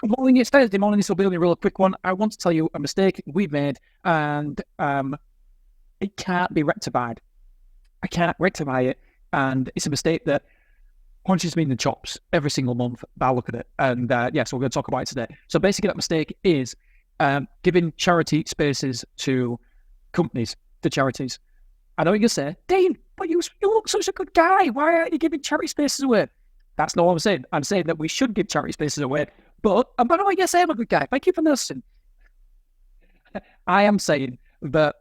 Good morning, it's Thursday morning. This will be only a real quick one. I want to tell you a mistake we've made, and it can't be rectified. I can't rectify it, and it's a mistake that punches me in the chops every single month. I look at it, and so we're going to talk about it today. So basically, that mistake is giving charity spaces to companies, to charities. I know you're going to say, Dean, but you look such a good guy. Why aren't you giving charity spaces away? That's not what I'm saying. I'm saying that we should give charity spaces away. But by the way, yes, I am a good guy. Thank you for listening. I am saying that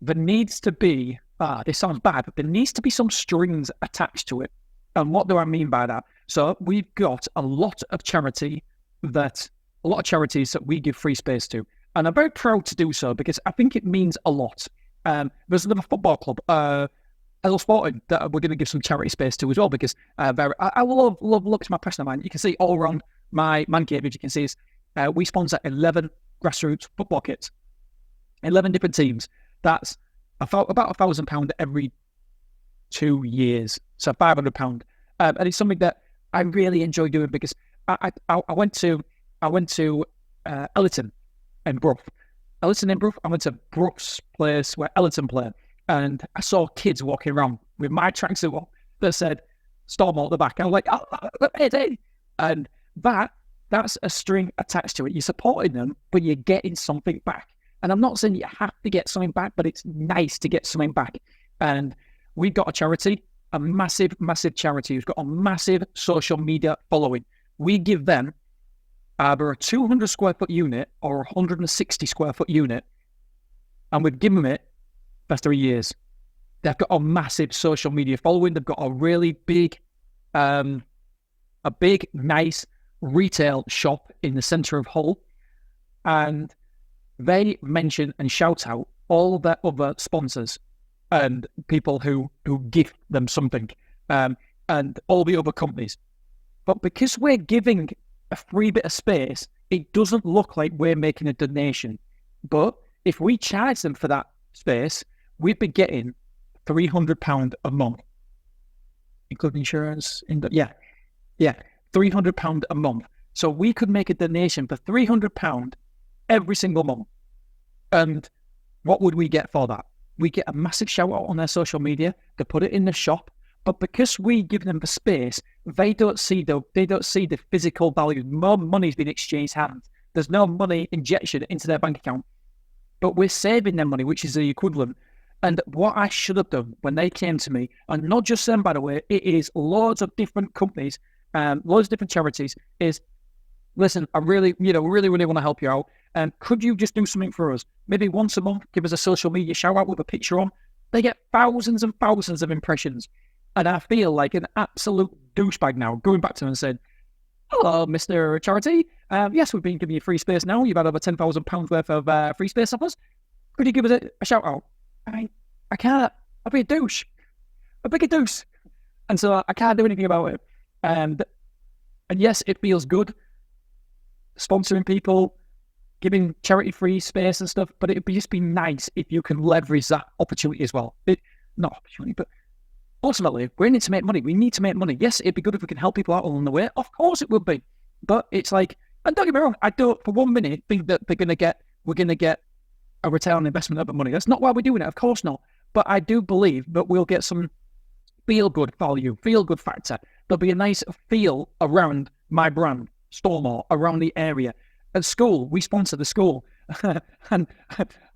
there needs to be, this sounds bad, but there needs to be some strings attached to it. And what do I mean by that? So we've got a lot of charities that we give free space to. And I'm very proud to do so because I think it means a lot. There's another football club, L Sporting, that we're going to give some charity space to as well because I love look to my personal mind. You can see all around my man cave, as you can see, is we sponsor 11 grassroots football kits, 11 different teams. That's about £1,000 every 2 years, so £500. And it's something that I really enjoy doing because I went to Ellerton and Brough. I went to Brough's place where Ellerton play, and I saw kids walking around with my tracksuit on that said Storm at the back. I was like, hey. And that's a string attached to it. You're supporting them, but you're getting something back. And I'm not saying you have to get something back, but it's nice to get something back. And we've got a charity, a massive, massive charity who's got a massive social media following. We give them either a 200 square foot unit or a 160 square foot unit, and we've given them it for 3 years. They've got a massive social media following. They've got a really big, nice retail shop in the centre of Hull, and they mention and shout out all their other sponsors and people who gift them something, and all the other companies. But because we're giving a free bit of space, it doesn't look like we're making a donation. But if we charge them for that space, we'd be getting £300 a month, including insurance. £300 a month. So we could make a donation for £300 every single month. And what would we get for that? We get a massive shout out on their social media. They put it in the shop. But because we give them the space, they don't see the physical value. More money's been exchanged hands. There's no money injection into their bank account. But we're saving them money, which is the equivalent. And what I should have done when they came to me, and not just them, by the way, it is loads of different companies, loads of different charities, is, listen, I really want to help you out. Could you just do something for us? Maybe once a month, give us a social media shout out with a picture on. They get thousands and thousands of impressions. And I feel like an absolute douchebag now, going back to them and saying, hello, Mr. Charity. Yes, we've been giving you free space now. You've had over £10,000 worth of free space offers. Could you give us a shout out? I can't. I'll be a douche. A bigger douche. And so I can't do anything about it. And yes, it feels good sponsoring people, giving charity free space and stuff, but it'd just be nice if you can leverage that opportunity as well. Not opportunity, but ultimately, we're in it to make money. We need to make money. Yes, it'd be good if we can help people out along the way. Of course it would be. But it's like, and don't get me wrong, I don't for 1 minute think that we're going to get a return on investment of the money. That's not why we're doing it. Of course not. But I do believe that we'll get some feel-good value, feel-good factor. There'll be a nice feel around my brand, Stormore, around the area. At school, we sponsor the school. And,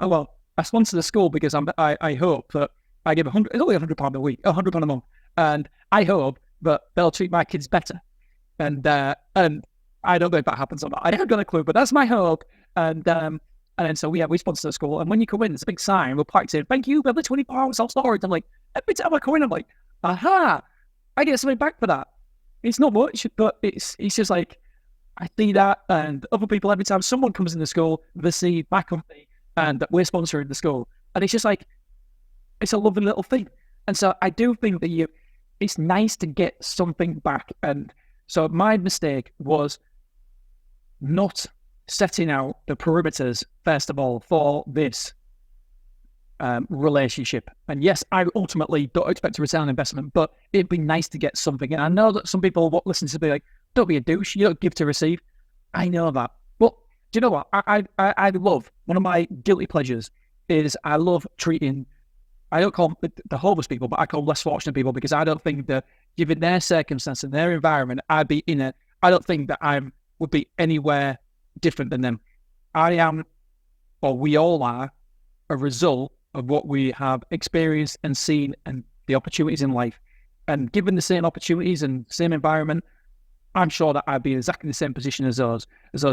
well, I sponsor the school because I hope that I give it's only £100 a week, £100 a month. And I hope that they'll treat my kids better. And I don't know if that happens or not. I haven't got a clue, but that's my hope. And then so we sponsor the school. And when you come in, there's a big sign. We'll park saying, thank you for the 24 hours self-storage. I'm like, every time I come in, I'm like, aha, I get something back for that. It's not much, but it's just like, I see that, and other people, every time someone comes in the school, they see my company and that we're sponsoring the school. And it's just like, it's a lovely little thing. And so I do think that it's nice to get something back. And so my mistake was not setting out the perimeters, first of all, for this relationship. And yes, I ultimately don't expect a return on investment, but it'd be nice to get something. And I know that some people listen to be like, don't be a douche, you don't give to receive. I know that. But do you know what? I love, one of my guilty pleasures is I love treating, I don't call them the homeless people, but I call them less fortunate people, because I don't think that, given their circumstance and their environment, I don't think that would be anywhere different than them. I am, or we all are, a result of what we have experienced and seen and the opportunities in life. And given the same opportunities and same environment, I'm sure that I'd be in exactly the same position as those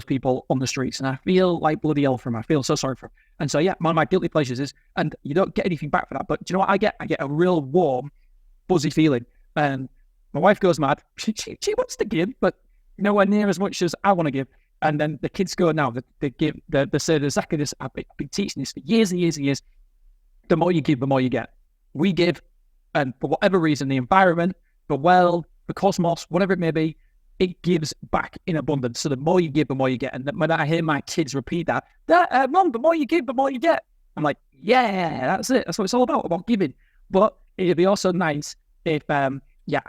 people on the streets. And I feel like bloody hell for them. I feel so sorry for them. And so, yeah, one of my guilty pleasures is, and you don't get anything back for that, but do you know what I get? I get a real warm, fuzzy feeling. And my wife goes mad. She wants to give, but nowhere near as much as I want to give. And then the kids go now, they say exactly this. I've been teaching this for years and years and years. The more you give, the more you get. We give, and for whatever reason, the environment, the world, the cosmos, whatever it may be, it gives back in abundance. So the more you give, the more you get. And when I hear my kids repeat that, Mom, the more you give, the more you get. I'm like, yeah, that's it. That's what it's all about giving. But it'd be also nice if, I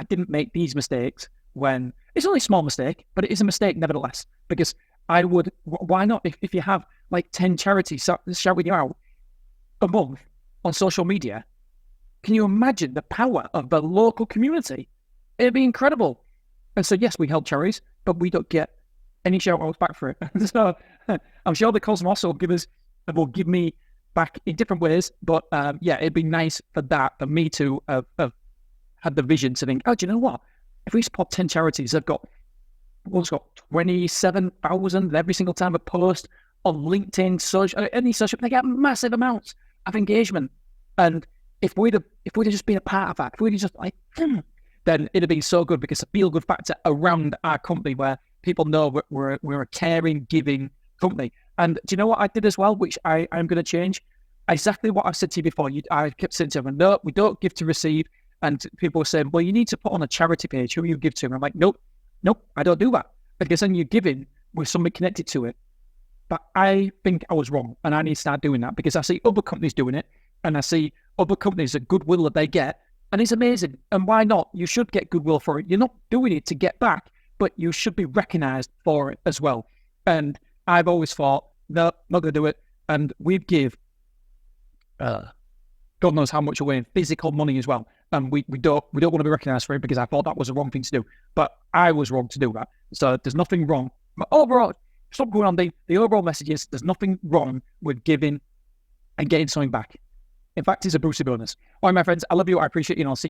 didn't make these mistakes when it's only a small mistake, but it is a mistake nevertheless. Because why not? If you have like 10 charities shouting you out a month on social media, can you imagine the power of the local community? It'd be incredible. And so, yes, we help charities, but we don't get any shout outs back for it. So I'm sure the cosmos will give me back in different ways. But it'd be nice for me to have had the vision to think, oh, do you know what? If we support 10 charities, one's got 27,000 every single time a post on LinkedIn, any social, they get massive amounts of engagement. And if we'd have just been a part of that, if we'd have just like, then it'd have been so good, because the feel-good factor around our company, where people know we're a caring, giving company. And do you know what I did as well, which I'm going to change? Exactly what I said to you before. I kept saying to them, no, we don't give to receive. And people were saying, well, you need to put on a charity page who you give to. And I'm like, nope, I don't do that. Because then you're giving with something connected to it. But I think I was wrong, and I need to start doing that, because I see other companies doing it, and I see other companies, the goodwill that they get, and it's amazing. And why not? You should get goodwill for it. You're not doing it to get back, but you should be recognized for it as well. And I've always thought, no, not going to do it. And we give God knows how much away in physical money as well. And we don't want to be recognized for it, because I thought that was the wrong thing to do. But I was wrong to do that. So there's nothing wrong. But overall, stop going on. The overall message is there's nothing wrong with giving and getting something back. In fact, it's a Brucey bonus. All right, my friends, I love you. I appreciate you. And I'll see